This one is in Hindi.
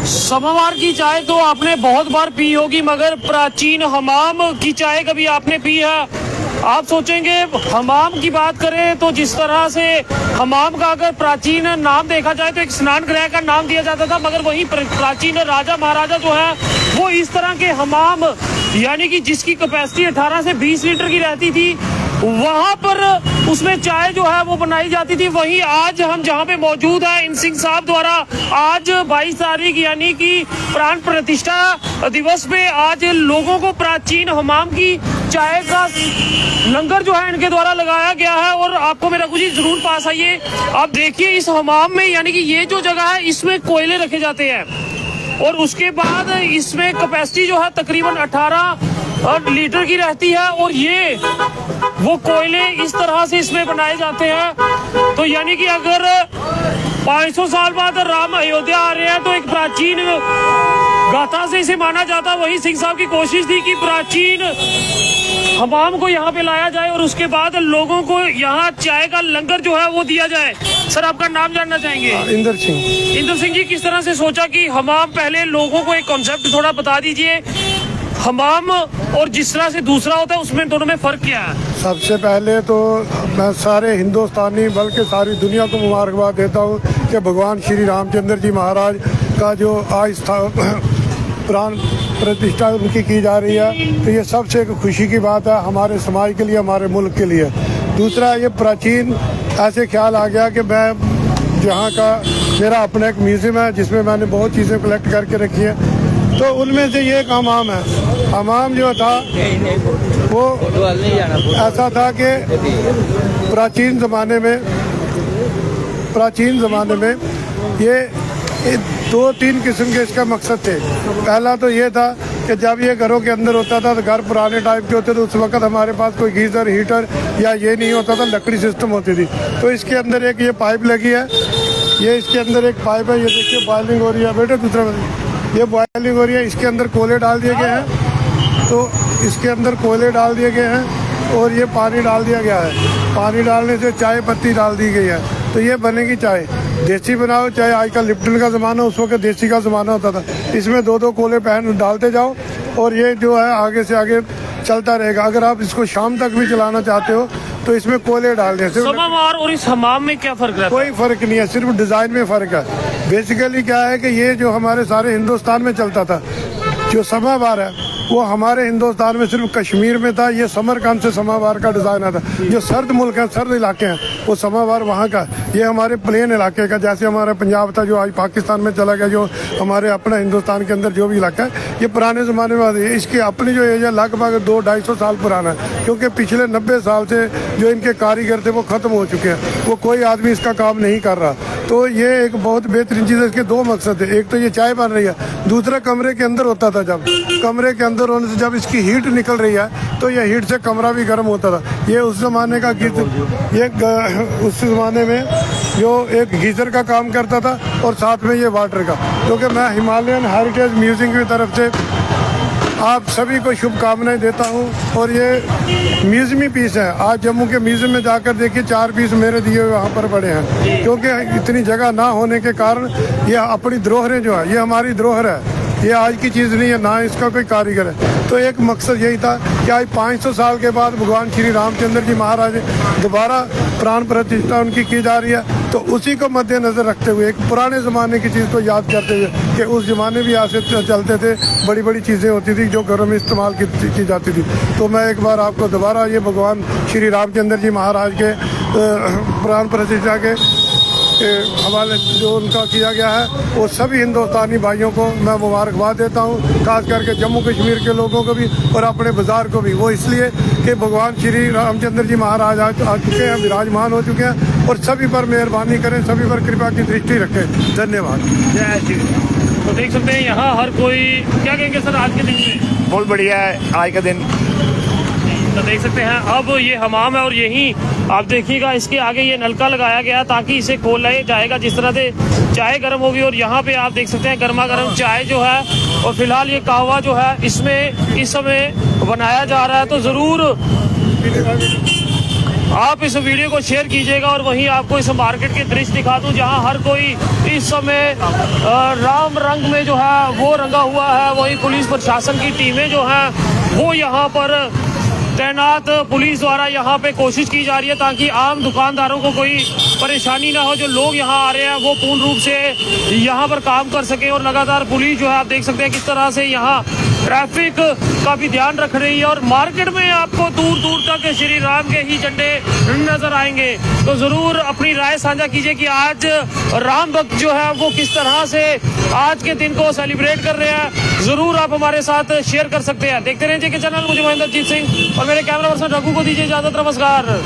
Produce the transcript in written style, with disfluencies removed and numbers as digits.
समोवार की चाय तो आपने बहुत बार पी होगी, मगर प्राचीन हमाम की चाय कभी आपने पी है? आप सोचेंगे हमाम की बात करें तो जिस तरह से हमाम का अगर प्राचीन नाम देखा जाए तो एक स्नान गृह का नाम दिया जाता था, मगर वही प्राचीन राजा महाराजा जो है वो इस तरह के हमाम, यानी कि जिसकी कैपेसिटी 18 से 20 लीटर की रहती थी, वहां पर उसमें चाय जो है वो बनाई जाती थी। वहीं आज हम जहां पे मौजूद हैं, इन सिंह साहब द्वारा आज 22 तारीख यानी कि प्राण प्रतिष्ठा दिवस पे आज लोगों को प्राचीन हमाम की चाय का लंगर जो है इनके द्वारा लगाया गया है। और आपको मेरा कुछ जरूर पास आइए, आप देखिए इस हमाम में, यानी कि ये जो जगह है इसमें कोयले रखे जाते हैं और उसके बाद इसमें कैपेसिटी जो है तकरीबन 18 लीटर की रहती है और ये वो कोयले इस तरह से इसमें बनाए जाते हैं। तो यानी कि अगर 500 साल बाद राम अयोध्या आ रहे हैं तो एक प्राचीन गाथा से इसे माना जाता। वही सिंह साहब की कोशिश थी कि प्राचीन हमाम को यहाँ पे लाया जाए और उसके बाद लोगों को यहाँ चाय का लंगर जो है वो दिया जाए। सर, आपका नाम जानना चाहेंगे? इंदर सिंह। इंदर सिंह जी, किस तरह से सोचा कि हमाम, पहले लोगों को एक कॉन्सेप्ट थोड़ा बता दीजिए, हमाम और जिस तरह से दूसरा होता है उसमें दोनों में फर्क क्या है? सबसे पहले तो मैं सारे हिंदुस्तानी बल्कि सारी दुनिया को मुबारकबाद देता हूँ कि भगवान श्री रामचंद्र जी महाराज का जो आज प्राण प्रतिष्ठा उनकी की जा रही है, तो ये सबसे एक खुशी की बात है हमारे समाज के लिए, हमारे मुल्क के लिए। दूसरा, ये प्राचीन ऐसे ख्याल आ गया कि मैं जहाँ का मेरा अपना एक म्यूज़ियम है जिसमें मैंने बहुत चीज़ें कलेक्ट करके रखी हैं, तो उनमें से ये एक हमाम है। हमाम जो था वो ऐसा था कि प्राचीन ज़माने में ये 2-3 किस्म के इसका मकसद थे। पहला तो ये था कि जब ये घरों के अंदर होता था तो घर पुराने टाइप के होते थे, उस वक्त हमारे पास कोई गीज़र हीटर या ये नहीं होता था, लकड़ी सिस्टम होती थी। तो इसके अंदर एक ये पाइप लगी है, ये इसके अंदर एक पाइप है, ये देखिए बॉयलिंग हो रही है। बेटे दूसरा ये बॉयलिंग हो रही है, इसके अंदर कोयले डाल दिए गए हैं, तो इसके अंदर कोयले डाल दिए गए हैं और ये पानी डाल दिया गया है। पानी डालने से चाय पत्ती डाल दी गई है, तो ये बनेगी चाय। देसी बनाओ चाहे, आज का लिप्टन का ज़माना, उस वक्त देसी का ज़माना होता था। इसमें 2-2 कोले पहन डालते जाओ और ये जो है आगे से आगे चलता रहेगा। अगर आप इसको शाम तक भी चलाना चाहते हो तो इसमें कोयले डाल दें। समोवार और इस हमाम में क्या फ़र्क है? कोई फ़र्क नहीं है, सिर्फ डिज़ाइन में फ़र्क है। बेसिकली क्या है कि ये जो हमारे सारे हिंदुस्तान में चलता था, जो समोवार है वो हमारे हिंदुस्तान में सिर्फ कश्मीर में था। ये समरकंद से समोवार का डिज़ाइन आता। जो सर्द मुल्क हैं, सर्द इलाके हैं, वो समोवार वहाँ का। ये हमारे प्लेन इलाके का, जैसे हमारा पंजाब था जो आज पाकिस्तान में चला गया, जो हमारे अपना हिंदुस्तान के अंदर जो भी इलाका है, ये पुराने ज़माने में आती है। इसकी अपनी जो एज है लगभग 200-250 साल पुराना है, क्योंकि पिछले 90 साल से जो इनके कारीगर थे वो ख़त्म हो चुके हैं, वो कोई आदमी इसका काम नहीं कर रहा। तो ये एक बहुत बेहतरीन चीज़ है। इसके 2 मकसद है, एक तो ये चाय बन रही है, दूसरा कमरे के अंदर होता था। जब कमरे के अंदर होने से जब इसकी हीट निकल रही है तो ये हीट से कमरा भी गर्म होता था। ये उस ज़माने का उस ज़माने में जो एक गीज़र का काम करता था और साथ में ये वाटर का। क्योंकि मैं हिमालयन हेरिटेज म्यूजियम की तरफ से आप सभी को शुभकामनाएं देता हूं। और ये म्यूजियमी पीस है, आज जम्मू के म्यूजियम में जाकर देखिए 4 पीस मेरे दिए हुए वहाँ पर पड़े हैं, क्योंकि इतनी जगह ना होने के कारण ये अपनी धरोहरें जो है, ये हमारी धरोहर है, ये आज की चीज़ नहीं है, ना इसका कोई कारीगर है। तो एक मकसद यही था कि आज 500 साल के बाद भगवान श्री रामचंद्र जी महाराज दोबारा प्राण प्रतिष्ठा उनकी की जा रही है, तो उसी को मद्देनज़र रखते हुए एक पुराने ज़माने की चीज़ को याद करते हुए कि उस ज़माने भी ऐसे चलते थे, बड़ी बड़ी चीज़ें होती थी जो घरों में इस्तेमाल की जाती थी। तो मैं एक बार आपको दोबारा ये भगवान श्री रामचंद्र जी महाराज के प्राण प्रतिष्ठा के हवाले जो उनका किया गया है, वो सभी हिंदुस्तानी भाइयों को मैं मुबारकबाद देता हूँ, खास करके जम्मू कश्मीर के लोगों को भी और अपने बाज़ार को भी। वो इसलिए कि भगवान श्री रामचंद्र जी महाराज आ चुके हैं, विराजमान हो चुके हैं, और सभी पर मेहरबानी करें, सभी पर कृपा की दृष्टि रखें। धन्यवाद। जय श्री राम। तो देख सकते हैं यहाँ हर कोई, क्या कहेंगे सर आज के दिन में? बहुत बढ़िया है आज का दिन। तो देख सकते हैं अब ये हमाम है और यही आप देखिएगा इसके आगे ये नलका लगाया गया ताकि इसे खोला जाएगा जिस तरह से चाय गर्म होगी। और यहाँ पे आप देख सकते हैं गर्मा गर्म चाय जो है, और फिलहाल ये कहवा जो है इसमें इस समय बनाया जा रहा है। तो ज़रूर आप इस वीडियो को शेयर कीजिएगा और वहीं आपको इस मार्केट के दृश्य दिखा दूं जहां हर कोई इस समय राम रंग में जो है वो रंगा हुआ है। वहीं पुलिस प्रशासन की टीमें जो हैं वो यहाँ पर तैनात पुलिस द्वारा यहाँ पे कोशिश की जा रही है ताकि आम दुकानदारों को कोई परेशानी ना हो। जो लोग यहाँ आ रहे हैं वो पूर्ण रूप से यहाँ पर काम कर सके और लगातार पुलिस जो है आप देख सकते हैं किस तरह से यहाँ ट्रैफिक का भी ध्यान रख रही है। और मार्केट में आपको दूर दूर तक श्री राम के ही झंडे नजर आएंगे। तो जरूर अपनी राय साझा कीजिए कि आज राम भक्त जो है वो किस तरह से आज के दिन को सेलिब्रेट कर रहे हैं। जरूर आप हमारे साथ शेयर कर सकते हैं। देखते रहिए के चैनल। मुझे महेंद्रजीत सिंह और मेरे कैमरा पर्सन रघु को दीजिए इजाजत। नमस्कार।